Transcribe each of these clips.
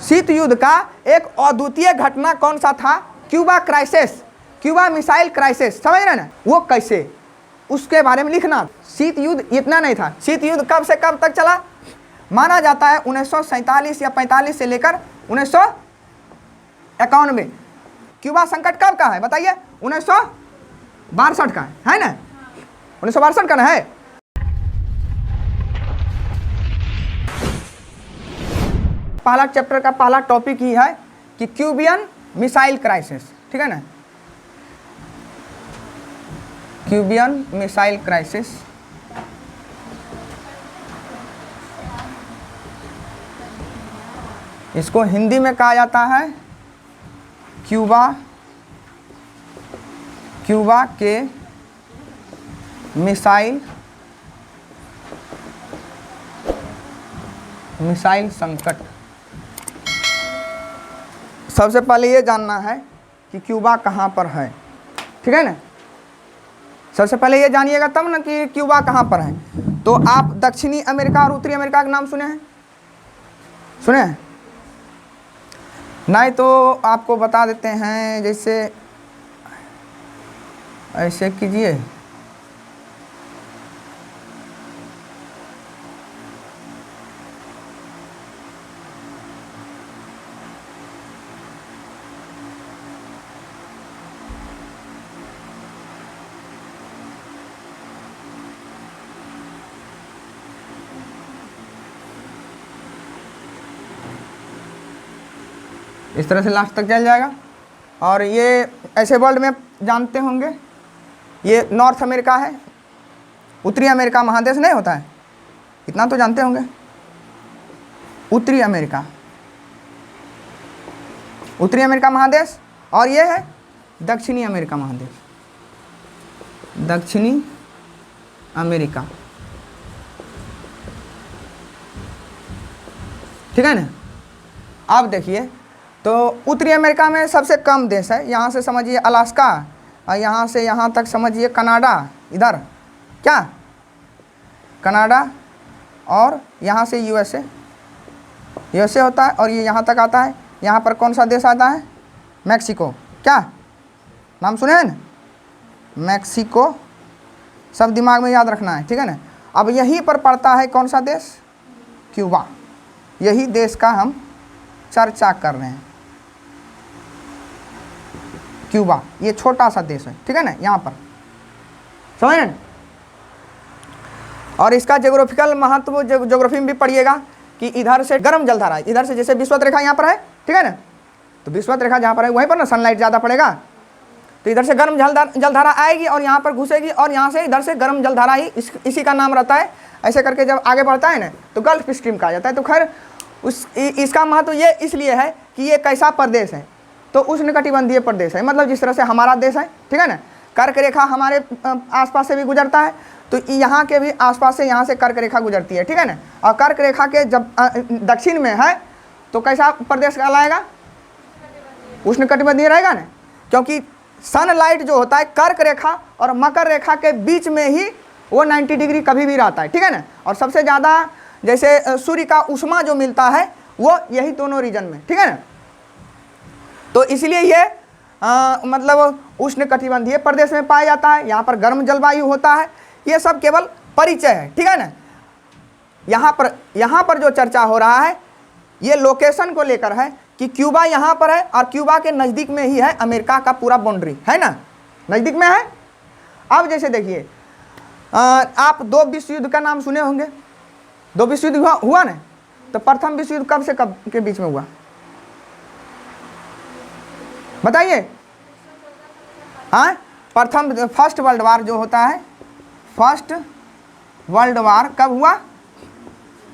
शीत युद्ध का एक अद्वितीय घटना कौन सा था? Cuba crisis, Cuba missile crisis, समझ रहे ना? वो कैसे, उसके बारे में लिखना। शीत युद्ध इतना नहीं था। शीत युद्ध कब से कब तक चला? माना जाता है 1947 या 45 से लेकर 1991। क्यूबा संकट कब का है बताइए? 1962 का है ना? 1962 का ना है। पहला चैप्टर का पहला टॉपिक ही है कि क्यूबियन मिसाइल क्राइसिस, ठीक है ना? क्यूबियन मिसाइल क्राइसिस। इसको हिंदी में कहा जाता है क्यूबा के मिसाइल संकट। सबसे पहले ये जानना है कि क्यूबा कहाँ पर है, ठीक है ना? सबसे पहले ये जानिएगा तब ना कि क्यूबा कहाँ पर है। तो आप दक्षिणी अमेरिका और उत्तरी अमेरिका का नाम सुने हैं? सुने हैं? नहीं तो आपको बता देते हैं, जैसे ऐसे कीजिए, इस तरह से लास्ट तक चल जाएगा। और ये ऐसे वर्ल्ड में जानते होंगे, ये नॉर्थ अमेरिका है, उत्तरी अमेरिका महादेश नहीं होता है, इतना तो जानते होंगे। उत्तरी अमेरिका महादेश, और ये है दक्षिणी अमेरिका महादेश, दक्षिणी अमेरिका, ठीक है ना? अब देखिए, तो उत्तरी अमेरिका में सबसे कम देश है। यहाँ से समझिए अलास्का, और यहाँ से यहाँ तक समझिए कनाडा, इधर क्या कनाडा, और यहाँ से यूएसए होता है, और ये यहाँ तक आता है। यहाँ पर कौन सा देश आता है? मैक्सिको। क्या नाम सुने हैं ना? मैक्सिको, सब दिमाग में याद रखना है, ठीक है ना? अब यहीं पर पड़ता है कौन सा देश? क्यूबा। यही देश का हम चर्चा कर रहे हैं। क्यूबा ये छोटा सा देश है, ठीक है ना? यहाँ पर समझ रहे हैं? और इसका ज्योग्राफिकल महत्व ज्योग्राफी में भी पढ़िएगा कि इधर से गर्म जलधारा, इधर से जैसे विषुवत रेखा यहाँ पर है, ठीक है ना? तो विषुवत रेखा जहाँ पर है वहीं पर ना सनलाइट ज़्यादा पड़ेगा, तो इधर से गर्म जलधारा आएगी और यहाँ पर घुसेगी, और यहाँ से इधर से गर्म जलधारा ही इसी का नाम रहता है। ऐसे करके जब आगे बढ़ता है ना तो गल्फ स्ट्रीम कहा जाता है। तो खैर इसका महत्व ये इसलिए है कि ये कैसा प्रदेश है? तो उष्णकटिबंधीय प्रदेश है, मतलब जिस तरह से हमारा देश है, ठीक है ना? कर्क रेखा हमारे आसपास से भी गुजरता है, तो यहाँ के भी आसपास से, यहाँ से कर्क रेखा गुजरती है, ठीक है ना? और कर्क रेखा के जब दक्षिण में है तो कैसा प्रदेश कहलाएगा? उष्णकटिबंधीय रहेगा ना, क्योंकि सनलाइट जो होता है कर्क रेखा और मकर रेखा के बीच में ही वो 90 डिग्री कभी भी रहता है, ठीक है ना? और सबसे ज़्यादा जैसे सूर्य का ऊष्मा जो मिलता है वो यही दोनों रीजन में, ठीक है ना? तो इसलिए ये मतलब उष्णकटिबंधीय प्रदेश में पाया जाता है। यहाँ पर गर्म जलवायु होता है। ये सब केवल परिचय है, ठीक है ना? यहाँ पर जो चर्चा हो रहा है ये लोकेशन को लेकर है कि क्यूबा यहाँ पर है, और क्यूबा के नज़दीक में ही है अमेरिका का पूरा बाउंड्री, है ना? नज़दीक में है। अब जैसे देखिए, आप 2 विश्व युद्ध का नाम सुने होंगे। 2 विश्व युद्ध हुआ ना? तो प्रथम विश्व युद्ध कब से कब के बीच में हुआ बताइए? हाँ, फर्स्ट वर्ल्ड वार जो होता है, फर्स्ट वर्ल्ड वार कब हुआ?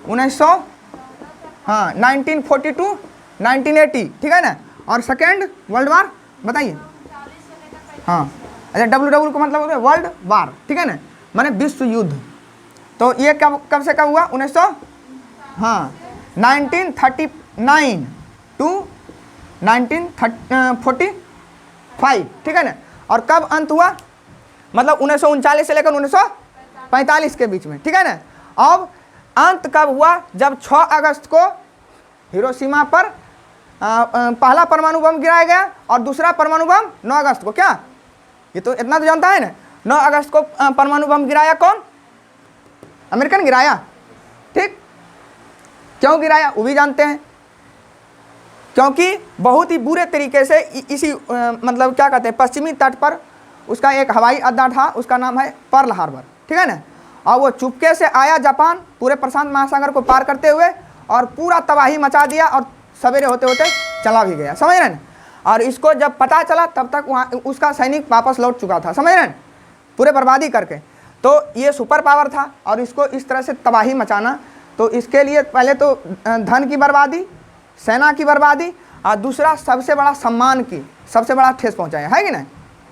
1942 1980, ठीक है ना? और सेकेंड वर्ल्ड वार बताइए? हाँ, अच्छा, WW का मतलब होता है वर्ल्ड वार, ठीक है ना? माने विश्व युद्ध। तो ये कब से कब हुआ? 1939 टू 1945, ठीक है ना? और कब अंत हुआ? मतलब 1939 से लेकर 1945 के बीच में, ठीक है ना? अब अंत कब हुआ? जब 6 अगस्त को हिरोशिमा पर पहला परमाणु बम गिराया गया और दूसरा परमाणु बम 9 अगस्त को। क्या ये तो इतना तो जानता है ना, 9 अगस्त को परमाणु बम गिराया कौन? अमेरिकन गिराया। ठीक, क्यों गिराया वो भी जानते हैं, क्योंकि बहुत ही बुरे तरीके से इसी मतलब क्या कहते हैं पश्चिमी तट पर उसका एक हवाई अड्डा था, उसका नाम है पर्ल हार्बर। ठीक है ना, और वो चुपके से आया जापान पूरे प्रशांत महासागर को पार करते हुए और पूरा तबाही मचा दिया और सवेरे होते होते चला भी गया, समझ रहे हैं। और इसको जब पता चला तब तक वहाँ उसका सैनिक वापस लौट चुका था, समझ रहे हैं, पूरे बर्बादी करके। तो ये सुपर पावर था और इसको इस तरह से तबाही मचाना, तो इसके लिए पहले तो धन की बर्बादी, सेना की बर्बादी, और दूसरा सबसे बड़ा सम्मान की सबसे बड़ा ठेस पहुँचाया है कि नहीं।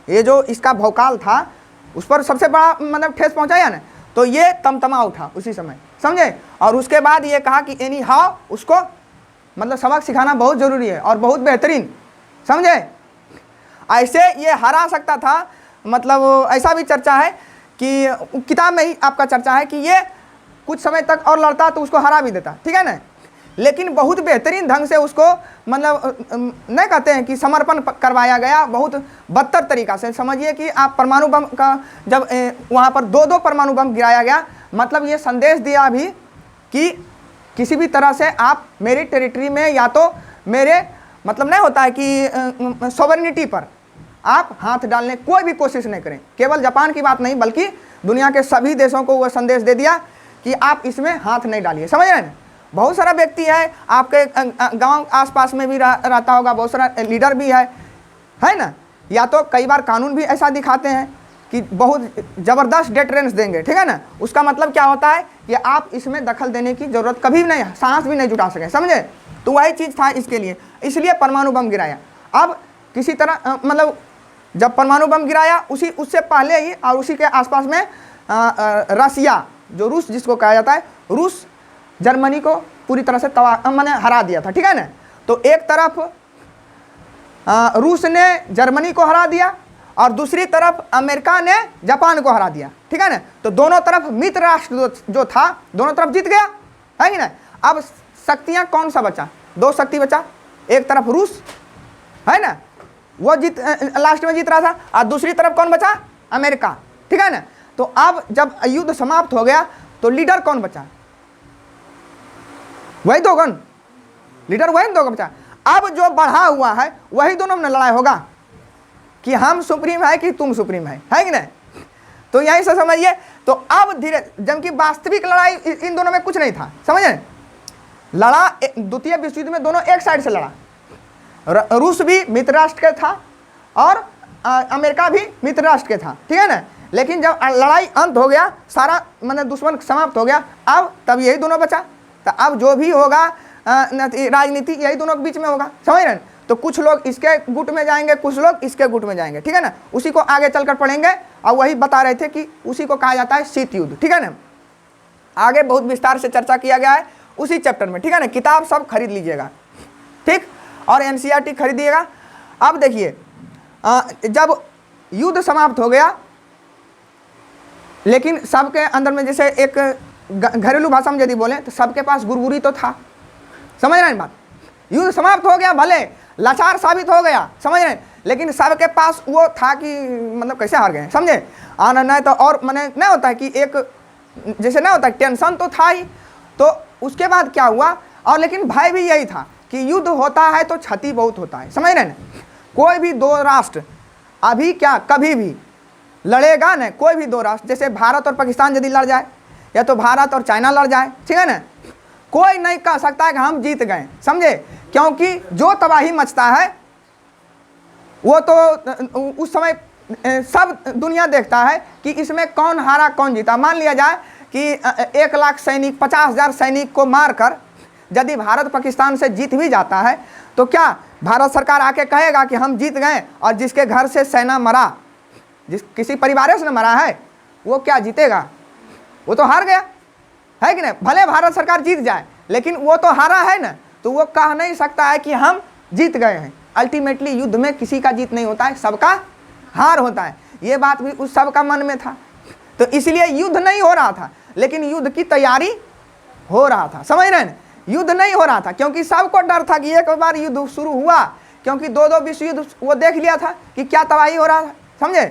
ये जो इसका भौकाल था उस पर सबसे बड़ा मतलब ठेस पहुँचाया ना, तो ये तमतमा उठा उसी समय, समझे। और उसके बाद ये कहा कि एनी हाउ उसको मतलब सबक सिखाना बहुत ज़रूरी है और बहुत बेहतरीन, समझे। ऐसे ये हरा सकता था, मतलब ऐसा भी चर्चा है कि किताब में ही आपका चर्चा है कि ये कुछ समय तक और लड़ता तो उसको हरा भी देता, ठीक है ना। लेकिन बहुत बेहतरीन ढंग से उसको मतलब नहीं कहते हैं कि समर्पण करवाया गया, बहुत बदतर तरीक़ा से। समझिए कि आप परमाणु बम का जब वहाँ पर 2-2 परमाणु बम गिराया गया, मतलब ये संदेश दिया भी कि किसी भी तरह से आप मेरी टेरिटरी में या तो मेरे मतलब नहीं होता है कि सॉवरेनिटी पर आप हाथ डालने कोई भी कोशिश नहीं करें। केवल जापान की बात नहीं बल्कि दुनिया के सभी देशों को वह संदेश दे दिया कि आप इसमें हाथ नहीं डालिए, समझ रहे हैं। बहुत सारा व्यक्ति है आपके गांव आसपास में भी रहता होगा, बहुत सारा लीडर भी है ना, या तो कई बार कानून भी ऐसा दिखाते हैं कि बहुत ज़बरदस्त डेटरेंस देंगे, ठीक है ना। उसका मतलब क्या होता है कि आप इसमें दखल देने की ज़रूरत कभी नहीं, सांस भी नहीं जुटा सके, समझे। तो वही चीज़ था इसके लिए, इसलिए परमाणु बम गिराया। अब किसी तरह मतलब जब परमाणु बम गिराया उससे पहले ही और उसी के आसपास में रसिया, जो रूस जिसको कहा जाता है, रूस जर्मनी को पूरी तरह से मैंने हरा दिया था, ठीक है ना। तो एक तरफ रूस ने जर्मनी को हरा दिया और दूसरी तरफ अमेरिका ने जापान को हरा दिया, ठीक है ना। तो दोनों तरफ मित्र राष्ट्र जो था दोनों तरफ जीत गया, है कि ना। अब शक्तियां कौन सा बचा? 2 शक्ति बचा, एक तरफ रूस है ना, वो लास्ट में जीत रहा था, और दूसरी तरफ कौन बचा? अमेरिका, ठीक है ना। तो अब जब युद्ध समाप्त हो गया तो लीडर कौन बचा? वही दो कौन लीडर, वही दो बचा। अब जो बढ़ा हुआ है वही दोनों में लड़ाई होगा कि हम सुप्रीम है कि तुम सुप्रीम है कि नहीं। तो यहीं से समझिए। तो अब धीरे जबकि वास्तविक लड़ाई इन दोनों में कुछ नहीं था, समझे। लड़ा द्वितीय विश्व युद्ध में दोनों एक साइड से लड़ा, रूस भी मित्र राष्ट्र का था और अमेरिका भी मित्र राष्ट्र के था, ठीक है ना। लेकिन जब लड़ाई अंत हो गया, सारा मतलब दुश्मन समाप्त हो गया, अब तब यही दोनों बचा। तो अब जो भी होगा राजनीति यही दोनों के बीच में होगा, समझ रहे हैं। तो कुछ लोग इसके गुट में जाएंगे, कुछ लोग इसके गुट में जाएंगे, ठीक है ना। उसी को आगे चलकर पढ़ेंगे और वही बता रहे थे कि उसी को कहा जाता है शीत युद्ध, ठीक है ना। आगे बहुत विस्तार से चर्चा किया गया है उसी चैप्टर में, ठीक है ना। किताब सब खरीद लीजिएगा, ठीक, और NCERT खरीदिएगा। अब देखिए जब युद्ध समाप्त हो गया, लेकिन सबके अंदर में जैसे एक घरेलू भाषा में यदि बोले तो सबके पास गुरगुरी तो था, समझ रहे हैं बात। युद्ध समाप्त हो गया, भले लाचार साबित हो गया, समझ रहे हैं, लेकिन सबके पास वो था कि मतलब कैसे हार गए, समझे। आना नहीं तो और मैंने नहीं होता है कि एक जैसे नहीं होता, टेंशन तो था ही। तो उसके बाद क्या हुआ, और लेकिन भय भी यही था कि युद्ध होता है तो क्षति बहुत होता है, समझ रहे हैं। कोई भी 2 राष्ट्र अभी क्या कभी भी लड़ेगा न, कोई भी 2 राष्ट्र, जैसे भारत और पाकिस्तान यदि लड़ जाए या तो भारत और चाइना लड़ जाए, ठीक है ना, कोई नहीं कह सकता है कि हम जीत गए, समझे। क्योंकि जो तबाही मचता है वो तो उस समय सब दुनिया देखता है कि इसमें कौन हारा कौन जीता। मान लिया जाए कि 1 लाख सैनिक 50,000 सैनिक को मारकर यदि भारत पाकिस्तान से जीत भी जाता है तो क्या भारत सरकार आके कहेगा कि हम जीत गए, और जिसके घर से सेना मरा, जिस किसी परिवार से मरा है, वो क्या जीतेगा? वो तो हार गया, है कि नहीं। भले भारत सरकार जीत जाए लेकिन वो तो हारा है ना, तो वो कह नहीं सकता है कि हम जीत गए हैं। अल्टीमेटली युद्ध में किसी का जीत नहीं होता है, सबका हार होता है। ये बात भी उस सबका मन में था। तो इसलिए युद्ध नहीं हो रहा था, लेकिन युद्ध की तैयारी हो रहा था, समझ रहे हैं। युद्ध नहीं हो रहा था, क्योंकि सबको डर था कि एक बार युद्ध शुरू हुआ, क्योंकि दो विश्व युद्ध वो देख लिया था कि क्या तबाही हो रहा था, समझे।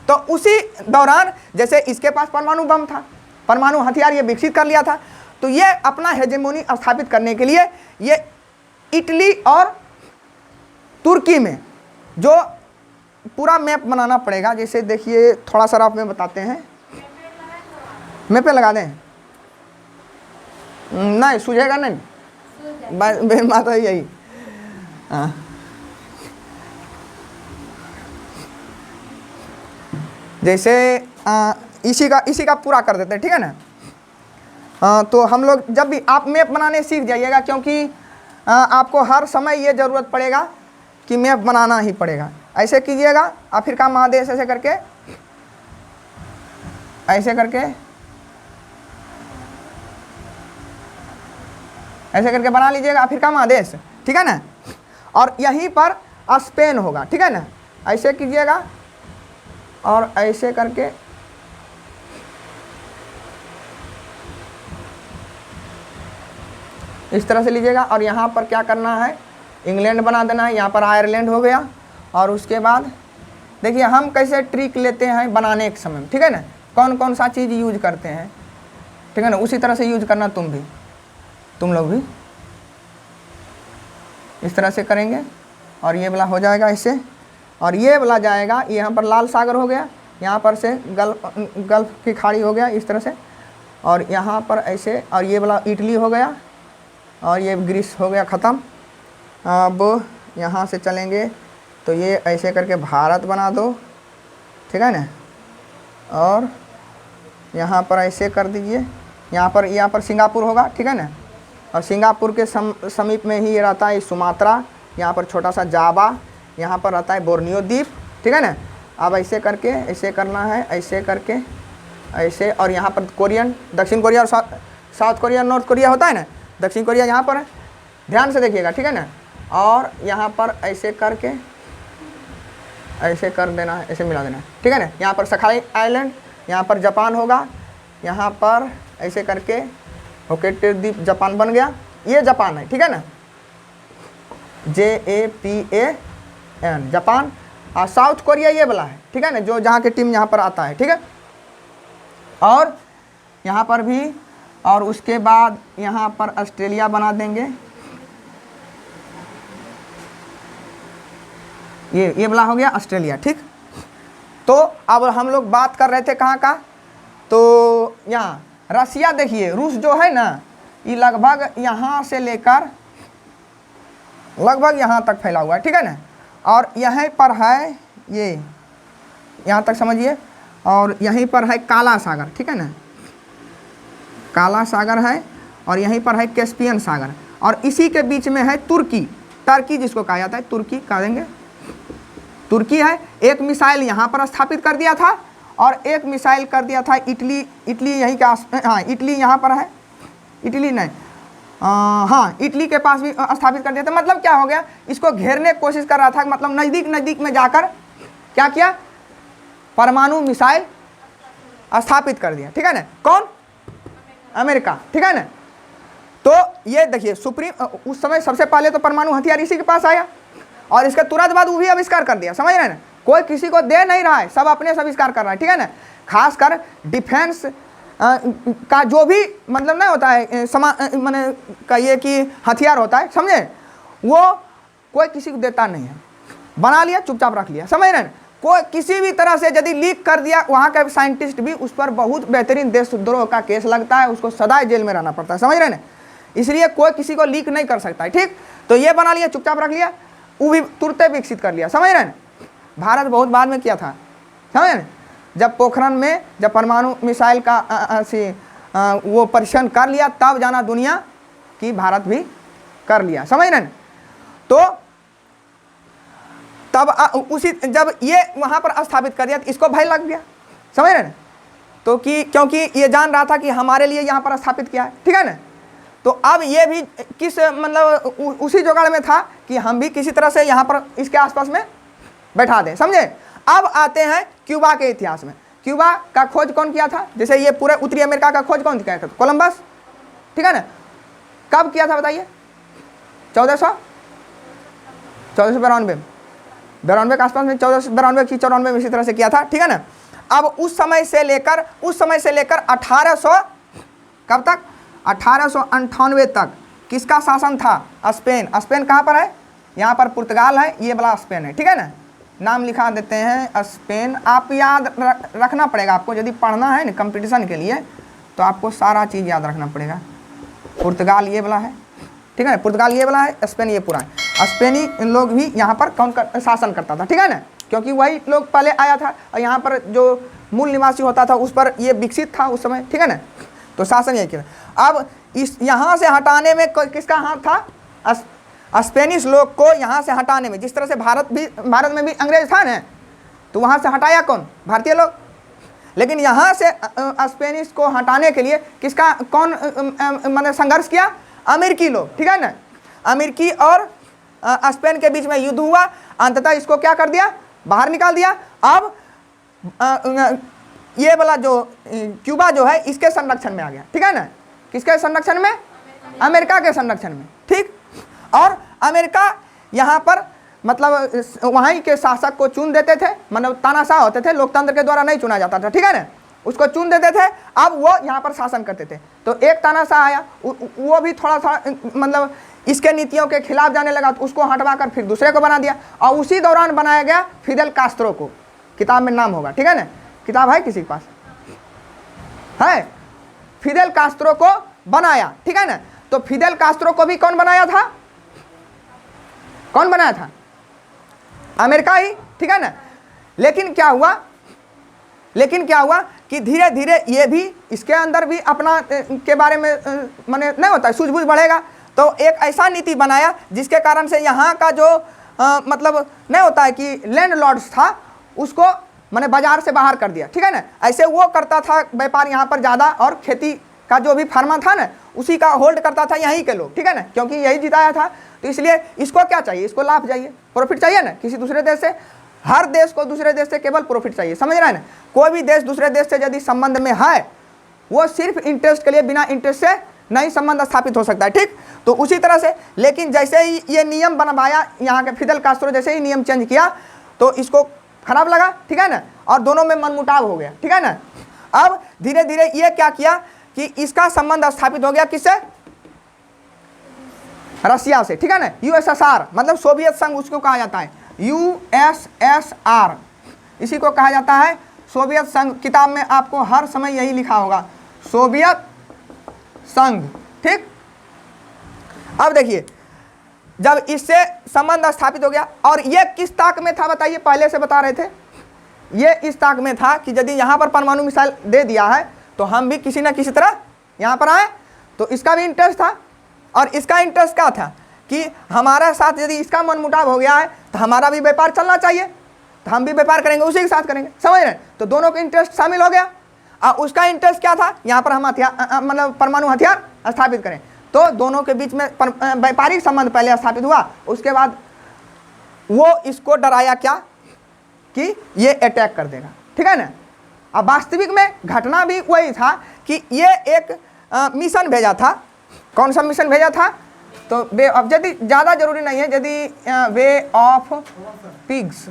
तो उसी दौरान जैसे इसके पास परमाणु बम था, परमाणु हथियार ये विकसित कर लिया था, तो ये अपना हेजेमोनी स्थापित करने के लिए ये इटली और तुर्की में जो पूरा मैप बनाना पड़ेगा। जैसे देखिए थोड़ा सा रफ में बताते हैं, मैप पे लगा दें, नहीं सूझेगा नहीं, बात है यही। हाँ, जैसे इसी का पूरा कर देते हैं, ठीक है ना। तो हम लोग जब भी आप मैप बनाने सीख जाइएगा, क्योंकि आपको हर समय ये ज़रूरत पड़ेगा कि मैप बनाना ही पड़ेगा। ऐसे कीजिएगा, अफ्रीका महादेश ऐसे करके बना लीजिएगा अफ्रीका महादेश, ठीक है ना। और यहीं पर स्पेन होगा, ठीक है ना। ऐसे कीजिएगा और ऐसे करके इस तरह से लीजिएगा, और यहाँ पर क्या करना है, इंग्लैंड बना देना है, यहाँ पर आयरलैंड हो गया। और उसके बाद देखिए हम कैसे ट्रिक लेते हैं बनाने के समय में, ठीक है ना, कौन कौन सा चीज़ यूज करते हैं, ठीक है ना। उसी तरह से यूज करना तुम लोग भी इस तरह से करेंगे। और ये वाला हो जाएगा ऐसे, और ये वाला जाएगा, ये यहाँ पर लाल सागर हो गया, यहाँ पर से गल्फ की खाड़ी हो गया इस तरह से, और यहाँ पर ऐसे, और ये वाला इटली हो गया, और ये ग्रीस हो गया ख़त्म। अब यहाँ से चलेंगे तो ये ऐसे करके भारत बना दो, ठीक है ना। और यहाँ पर ऐसे कर दीजिए, यहाँ पर सिंगापुर होगा, ठीक है ना। और सिंगापुर के समीप में ही ये रहता है सुमात्रा, यहाँ पर छोटा सा जावा, यहाँ पर रहता है बोर्नियो द्वीप, ठीक है ना। अब ऐसे करके ऐसे करना है, ऐसे करके ऐसे, और यहाँ पर कोरियन, दक्षिण कोरिया और साउथ कोरिया, नॉर्थ कोरिया होता है ना, दक्षिण कोरिया यहाँ पर है, ध्यान से देखिएगा, ठीक है ना। और यहाँ पर ऐसे करके ऐसे कर देना है, ऐसे मिला देना है, ठीक है ना। यहाँ पर सखाई आइलैंड, यहाँ पर जापान होगा, यहाँ पर ऐसे करके होकेट द्वीप जापान बन गया, ये जापान है, ठीक है ना, JAPAN जापान। और साउथ कोरिया ये वाला है, ठीक है ना, जो जहाँ की टीम यहाँ पर आता है, ठीक है। और यहाँ पर भी, और उसके बाद यहाँ पर ऑस्ट्रेलिया बना देंगे, ये वाला हो गया ऑस्ट्रेलिया, ठीक। तो अब हम लोग बात कर रहे थे कहाँ का, तो यहाँ रसिया, देखिए रूस जो है ना, ये लगभग यहाँ से लेकर लगभग यहाँ तक फैला हुआ है, ठीक है ना। और यहीं पर है ये, यहाँ तक समझिए, और यहीं पर है काला सागर, ठीक है ना, काला सागर है, और यहीं पर है कैस्पियन सागर, और इसी के बीच में है टर्की जिसको कहा जाता है, तुर्की कह देंगे, तुर्की है। एक मिसाइल यहाँ पर स्थापित कर दिया था, और एक मिसाइल कर दिया था इटली यहीं का, हाँ इटली यहाँ पर है, इटली नहीं, हाँ इटली के पास भी स्थापित कर दिया था। मतलब क्या हो गया, इसको घेरने की कोशिश कर रहा था, मतलब नज़दीक में जाकर क्या किया, परमाणु मिसाइल स्थापित कर दिया, ठीक है ना। कौन, अमेरिका, ठीक है ना। तो ये देखिए उस समय सबसे पहले तो परमाणु हथियार इसी के पास आया, और इसके तुरंत बाद वो भी आविष्कार कर दिया, समझ रहे हैं ना। कोई किसी को दे नहीं रहा है, सब अपने से आविष्कार कर रहा है, ठीक है ना। खासकर डिफेंस का जो भी मतलब नहीं होता है मैंने कहिए कि हथियार होता है, समझे, वो कोई किसी को देता नहीं है, बना लिया चुपचाप रख लिया, समझ रहे हैं। कोई किसी भी तरह से यदि लीक कर दिया, वहाँ का साइंटिस्ट भी उस पर बहुत बेहतरीन देशद्रोह का केस लगता है, उसको सदा जेल में रहना पड़ता है, समझ रहे हैं। इसलिए कोई किसी को लीक नहीं कर सकता है, ठीक। तो ये बना लिया, चुपचाप रख लिया, वो भी तुरंत विकसित कर लिया, समझ रहे हैं। भारत बहुत बाद में किया था, समझ रहे, जब पोखरण में जब परमाणु मिसाइल का वो परीक्षण कर लिया, तब जाना दुनिया कि भारत भी कर लिया, समझ रहे हैं। तो तब उसी जब ये वहाँ पर स्थापित कर दिया, तो इसको भय लग गया, समझ रहे हैं। तो क्योंकि ये जान रहा था कि हमारे लिए यहाँ पर स्थापित किया है, ठीक है ना। तो अब ये भी किस मतलब उसी जुगाड़ में था कि हम भी किसी तरह से यहाँ पर इसके आसपास में बैठा दें, समझे। अब आते हैं क्यूबा के इतिहास में। क्यूबा का खोज कौन किया था, जैसे ये पूरे उत्तरी अमेरिका का खोज कौन किया था, कोलंबस, ठीक है ना। कब किया था बताइए? 1492 के आसपास में, 1492 की 94 में इसी तरह से किया था, ठीक है ना। अब उस समय से लेकर 1800 कब तक? 1898 तक किसका शासन था? स्पेन। स्पेन कहाँ पर है? यहाँ पर पुर्तगाल है, ये वाला स्पेन है, ठीक है ना। नाम लिखा देते हैं स्पेन। आप याद रखना पड़ेगा आपको, यदि पढ़ना है ना कंपटीशन के लिए तो आपको सारा चीज़ याद रखना पड़ेगा। पुर्तगाल ये वाला है, ठीक है ना, पुर्तगाल ये वाला है, स्पेन ये पूरा है। स्पेनी लोग भी यहाँ पर शासन करता था, ठीक है ना, क्योंकि वही लोग पहले आया था और यहाँ पर जो मूल निवासी होता था उस पर ये विकसित था उस समय, ठीक है ना। तो शासन यही किया। अब इस यहाँ से हटाने में किसका हाथ था? स्पेनिश लोग को यहाँ से हटाने में, जिस तरह से भारत में भी अंग्रेज था ना, तो वहाँ से हटाया कौन? भारतीय लोग। लेकिन यहाँ से स्पेनिश को हटाने के लिए किसका कौन मैंने संघर्ष किया? अमेरिकी लोग, ठीक है ना। अमेरिकी और स्पेन के बीच में युद्ध हुआ, अंततः इसको क्या कर दिया? बाहर निकाल दिया। अब ये वाला जो क्यूबा जो है इसके संरक्षण में आ गया, ठीक है ना। किसके संरक्षण में? अमेरिका के संरक्षण में, ठीक। और अमेरिका यहाँ पर मतलब वहीं के शासक को चुन देते थे, मतलब तानाशाह होते थे, लोकतंत्र के द्वारा नहीं चुना जाता था, ठीक है ना, उसको चुन देते थे। अब वो यहाँ पर शासन करते थे। तो एक तानाशाह आया, वो भी थोड़ा मतलब इसके नीतियों के खिलाफ जाने लगा, तो उसको हटवा कर फिर दूसरे को बना दिया। और उसी दौरान बनाया गया फिदेल कास्त्रो को। किताब में नाम होगा, ठीक है ना। किताब है किसी के पास? है। फिदेल कास्त्रो को बनाया, ठीक है ना। तो फिदेल कास्त्रो को भी कौन बनाया था? कौन बनाया था? अमेरिका ही, ठीक है ना। लेकिन क्या हुआ कि धीरे धीरे ये भी इसके अंदर भी अपना के बारे में माने नहीं होता है, सूझबूझ बढ़ेगा। तो एक ऐसा नीति बनाया जिसके कारण से यहाँ का जो मतलब नहीं होता है कि लैंडलॉर्ड्स था उसको माने बाजार से बाहर कर दिया, ठीक है ना। ऐसे वो करता था व्यापार यहाँ पर ज़्यादा, और खेती का जो भी फार्मा था ना उसी का होल्ड करता था यहीं के लोग, ठीक है ना, क्योंकि यही जिताया था। तो इसलिए इसको क्या चाहिए? इसको लाभ चाहिए, प्रॉफिट चाहिए ना। किसी दूसरे देश से, हर देश को दूसरे देश से केवल प्रॉफिट चाहिए, समझ रहे हैं ना। कोई भी देश दूसरे देश से यदि संबंध में है वो सिर्फ इंटरेस्ट के लिए, बिना इंटरेस्ट से नहीं संबंध स्थापित हो सकता है, ठीक। तो उसी तरह से, लेकिन जैसे ही ये नियम बनवाया यहाँ के फिदेल कास्त्रो, जैसे ही नियम चेंज किया तो इसको खराब लगा, ठीक है ना, और दोनों में मनमुटाव हो गया, ठीक है ना। अब धीरे धीरे ये क्या किया कि इसका संबंध स्थापित हो गया किससे? रसिया से, ठीक है ना। यूएसएसआर मतलब सोवियत संघ उसको कहा जाता है, यूएसएसआर इसी को कहा जाता है, सोवियत संघ। किताब में आपको हर समय यही लिखा होगा, सोवियत संघ, ठीक। अब देखिए, जब इससे संबंध स्थापित हो गया, और ये किस ताक में था बताइए? पहले से बता रहे थे, ये इस ताक में था कि यदि यहाँ पर परमाणु मिसाइल दे दिया है तो हम भी किसी न किसी तरह यहाँ पर आए। तो इसका भी इंटरेस्ट था, और इसका इंटरेस्ट क्या था कि हमारा साथ यदि इसका मनमुटाव हो गया है तो हमारा भी व्यापार चलना चाहिए, तो हम भी व्यापार करेंगे, उसी के साथ करेंगे, समझ रहे हैं। तो दोनों के इंटरेस्ट शामिल हो गया। और उसका इंटरेस्ट क्या था? यहाँ पर हम हथियार मतलब परमाणु हथियार स्थापित करें। तो दोनों के बीच में व्यापारिक संबंध पहले स्थापित हुआ, उसके बाद वो इसको डराया क्या कि ये अटैक कर देगा, ठीक है ना। अब वास्तविक में घटना भी वही था कि ये एक मिशन भेजा था। कौन सा मिशन भेजा था? तो वे ऑफ, यदि ज़्यादा जरूरी नहीं है, यदि वे ऑफ पिग्स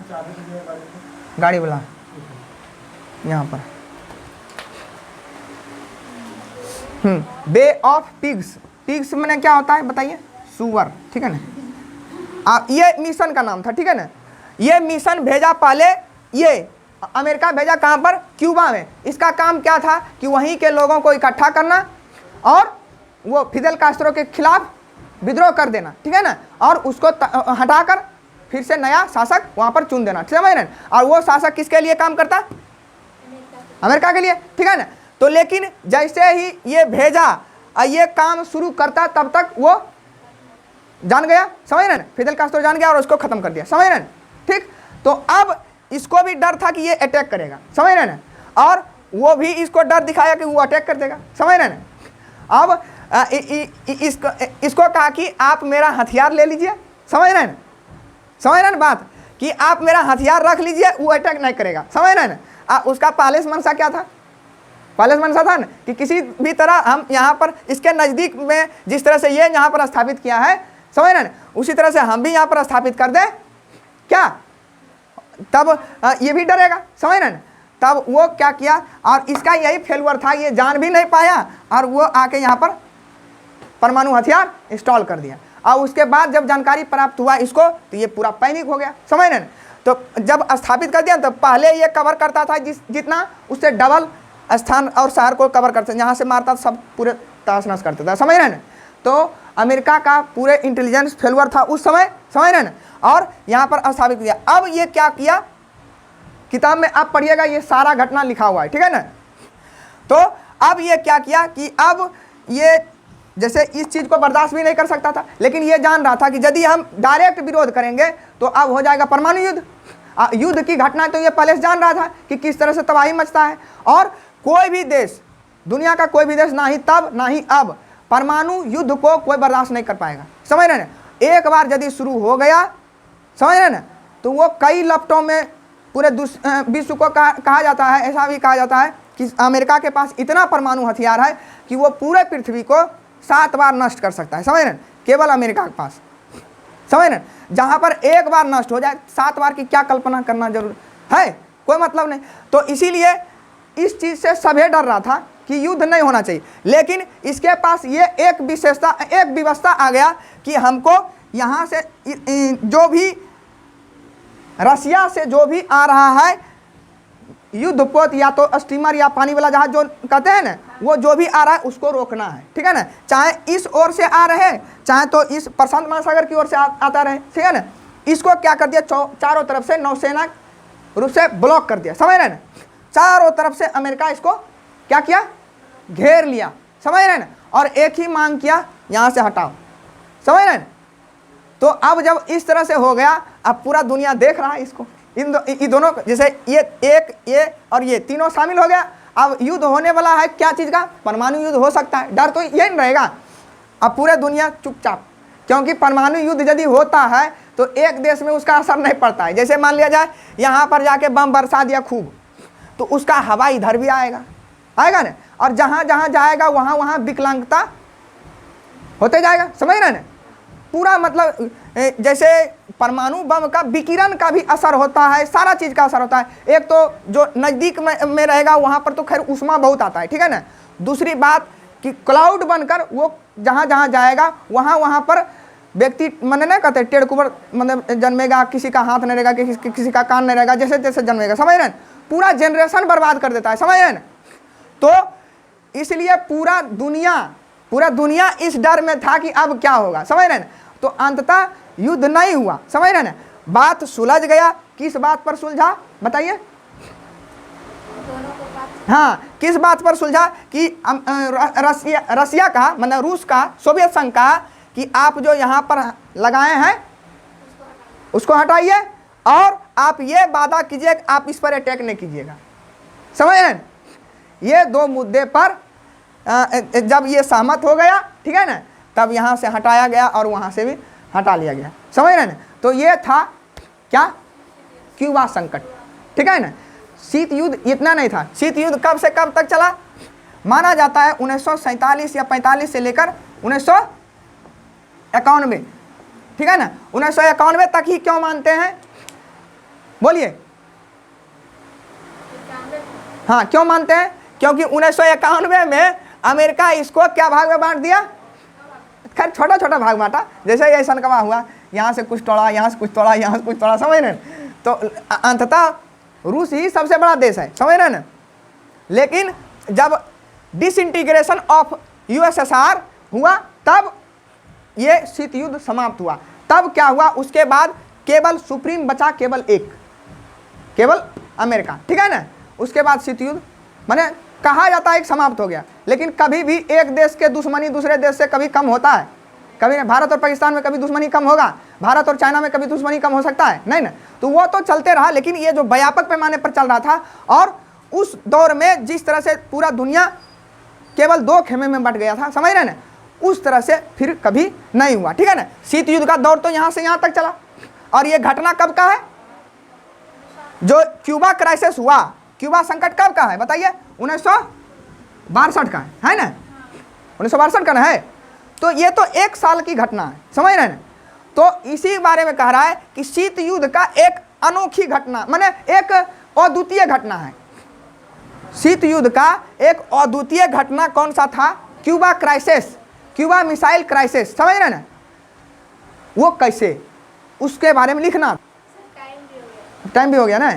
गाड़ी वाला यहाँ पर, बे ऑफ पिग्स, पिग्स मैंने क्या होता है बताइए? सुअर, ठीक है ना। ये मिशन का नाम था, ठीक है ना। ये मिशन भेजा पहले, ये अमेरिका भेजा कहाँ पर? क्यूबा में। इसका काम क्या था कि वहीं के लोगों को इकट्ठा करना और वो फिदेल कास्त्रो के खिलाफ विद्रोह कर देना, ठीक है ना, और उसको हटाकर फिर से नया शासक वहाँ पर चुन देना, समझ रहे हैं। और वो शासक किसके लिए काम करता? अमेरिका के लिए, ठीक है ना। तो लेकिन जैसे ही ये भेजा और ये काम शुरू करता, तब तक वो जान गया, समझ रहे हैं। फिदेल कास्त्रो जान गया और उसको खत्म कर दिया, समझ रहे हैं, ठीक। तो अब इसको भी डर था कि ये अटैक करेगा, समझ रहे हैं, और वो भी इसको डर दिखाया कि वो अटैक कर देगा, समझ रहे हैं। अब इसको कहा कि आप मेरा हथियार ले लीजिए, समझ रहे हैं, समझ रहे हैं बात, कि आप मेरा हथियार रख लीजिए, वो अटैक नहीं करेगा, समझ रहे हैं। उसका पहले से मनसा क्या था? पहले समझा था ना कि किसी भी तरह हम यहाँ पर इसके नज़दीक में जिस तरह से ये यहाँ पर स्थापित किया है, समझ रहे ना, उसी तरह से हम भी यहाँ पर स्थापित कर दें क्या, तब ये भी डरेगा, समझ रहे ना। तब वो क्या किया, और इसका यही फेलुअर था, ये जान भी नहीं पाया और वो आके यहाँ पर परमाणु हथियार इंस्टॉल कर दिया। और उसके बाद जब जानकारी प्राप्त हुआ इसको, तो ये पूरा पैनिक हो गया, समझ रहे ना। तो जब स्थापित कर दिया तो पहले ये कवर करता था जितना, उससे डबल स्थान और शहर को कवर करते, जहाँ से मारता सब पूरे तहस नहस करता था, समझ रहे ना। तो अमेरिका का पूरे इंटेलिजेंस फेलुअर था उस समय, समझ रहे ना, और यहाँ पर स्थापित किया। अब ये क्या किया, किताब में आप पढ़िएगा, ये सारा घटना लिखा हुआ है, ठीक है ना। तो अब ये क्या किया कि अब ये जैसे इस चीज़ को बर्दाश्त भी नहीं कर सकता था, लेकिन ये जान रहा था कि यदि हम डायरेक्ट विरोध करेंगे तो अब हो जाएगा परमाणु युद्ध। युद्ध की घटना तो ये पहले से जान रहा था कि किस तरह से तबाही मचता है, और कोई भी देश, दुनिया का कोई भी देश, ना ही तब ना ही अब परमाणु युद्ध को कोई बर्दाश्त नहीं कर पाएगा, समझ रहे ना। एक बार यदि शुरू हो गया, समझ रहे ना, तो वो कई लपटों में पूरे विश्व को कहा जाता है, ऐसा भी कहा जाता है कि अमेरिका के पास इतना परमाणु हथियार है कि वो पूरे पृथ्वी को 7 बार नष्ट कर सकता है, समझ रहे, केवल अमेरिका के पास, समझ रहे। जहाँ पर एक बार नष्ट हो जाए, 7 बार की क्या कल्पना करना जरूर है, कोई मतलब नहीं। तो इसीलिए इस चीज़ से सभी डर रहा था कि युद्ध नहीं होना चाहिए, लेकिन इसके पास ये एक व्यवस्था आ गया कि हमको यहाँ से जो भी रसिया से जो भी आ रहा है युद्धपोत या तो स्टीमर या पानी वाला जहाज जो कहते हैं ना, वो जो भी आ रहा है उसको रोकना है, ठीक है ना। चाहे इस ओर से आ रहे, चाहे तो इस प्रशांत महासागर की ओर से आता रहे, ठीक है ना। इसको क्या कर दिया, चारों तरफ से नौसेना रूप से ब्लॉक कर दिया, समझ रहे ना। चारों तरफ से अमेरिका इसको क्या किया, घेर लिया, समझ रहे ना, और एक ही मांग किया, यहाँ से हटाओ, समझ रहे ना। तो अब जब इस तरह से हो गया, अब पूरा दुनिया देख रहा है इसको, इन दोनों जैसे ये और ये तीनों शामिल हो गया। अब युद्ध होने वाला है क्या चीज़ का, परमाणु युद्ध हो सकता है, डर तो ये नहीं रहेगा। अब पूरे दुनिया चुपचाप, क्योंकि परमाणु युद्ध यदि होता है तो एक देश में उसका असर नहीं पड़ता है। जैसे मान लिया जाए यहाँ पर जाके बम बरसा दिया खूब, तो उसका हवा इधर भी आएगा ना, और जहाँ जहाँ जाएगा वहाँ वहाँ विकलांगता होते जाएगा, समझ रहे ना। पूरा मतलब जैसे परमाणु बम का विकिरण का भी असर होता है, सारा चीज़ का असर होता है। एक तो जो नज़दीक में रहेगा वहाँ पर तो खैर उष्मा बहुत आता है, ठीक है ना। दूसरी बात कि क्लाउड बनकर वो जहाँ जहाँ जाएगा वहाँ वहाँ पर व्यक्ति मैंने ना कहते टेढ़ कुबर मतलब जन्मेगा, किसी का हाथ नहीं रहेगा, किसी का कान नहीं रहेगा, जैसे जैसे जन्मेगा, समझ रहे हैं, पूरा जनरेशन बर्बाद कर देता है, समझ रहे हैं। तो इसलिए पूरा दुनिया इस डर में था कि अब क्या होगा, समझ रहे हैं। तो अंततः युद्ध नहीं हुआ, समझ रहे हैं, बात सुलझ गया। किस बात पर सुलझा बताइए, हाँ किस बात पर सुलझा कि रसिया का मतलब रूस का, सोवियत संघ का कि आप जो यहाँ पर लगाए हैं उसको हटाइए, और आप ये वादा कीजिए कि आप इस पर अटैक नहीं कीजिएगा, समझ रहे हैं। ये 2 मुद्दे पर जब ये सहमत हो गया, ठीक है ना, तब यहाँ से हटाया गया और वहाँ से भी हटा लिया गया, समझ रहे हैं। तो ये था क्या, क्यूबा संकट, ठीक है ना। शीत युद्ध इतना नहीं था। शीत युद्ध कब से कब तक चला, माना जाता है 1947 या 45 से लेकर 1991, ठीक है ना। 1991 तक ही क्यों मानते हैं, बोलिए, हाँ क्यों मानते हैं, क्योंकि 1991 में अमेरिका इसको क्या भाग में बांट दिया, खैर छोटा छोटा भाग बांटा, जैसे ये सनकवा हुआ, यहाँ से कुछ तोड़ा, यहाँ से कुछ तोड़ा, यहाँ से कुछ तोड़ा, समझ रहे हैं। तो अंततः रूस ही सबसे बड़ा देश है, समझ रहे हैं। लेकिन जब डिसइंटीग्रेशन ऑफ यूएसएसआर हुआ तब ये शीत युद्ध समाप्त हुआ। तब क्या हुआ, उसके बाद केवल सुप्रीम बचा, केवल अमेरिका, ठीक है ना। उसके बाद शीत युद्ध माने कहा जाता है कि समाप्त हो गया, लेकिन कभी भी एक देश के दुश्मनी दूसरे देश से कभी कम होता है, कभी नहीं। भारत और पाकिस्तान में कभी दुश्मनी कम होगा, भारत और चाइना में कभी दुश्मनी कम हो सकता है, नहीं ना। तो वो तो चलते रहा, लेकिन ये जो व्यापक पैमाने पर चल रहा था, और उस दौर में जिस तरह से पूरा दुनिया केवल 2 खेमे में बट गया था, समझ रहे ना, उस तरह से फिर कभी नहीं हुआ, ठीक है ना। शीत युद्ध का दौर तो यहाँ से यहाँ तक चला। और ये घटना कब का है, जो क्यूबा क्राइसिस हुआ, क्यूबा संकट कब का है बताइए, 62 का है ना, 1962 का ना है। तो ये तो 1 साल की घटना है, समझ रहे हैं ना। तो इसी बारे में कह रहा है कि शीत युद्ध का एक अनोखी घटना, माने एक अद्वितीय घटना है। शीत युद्ध का एक अद्वितीय घटना कौन सा था? Cuba crisis, Cuba missile crisis, समझ रहे हैं ना। वो कैसे, उसके बारे में लिखना। टाइम भी हो गया ना।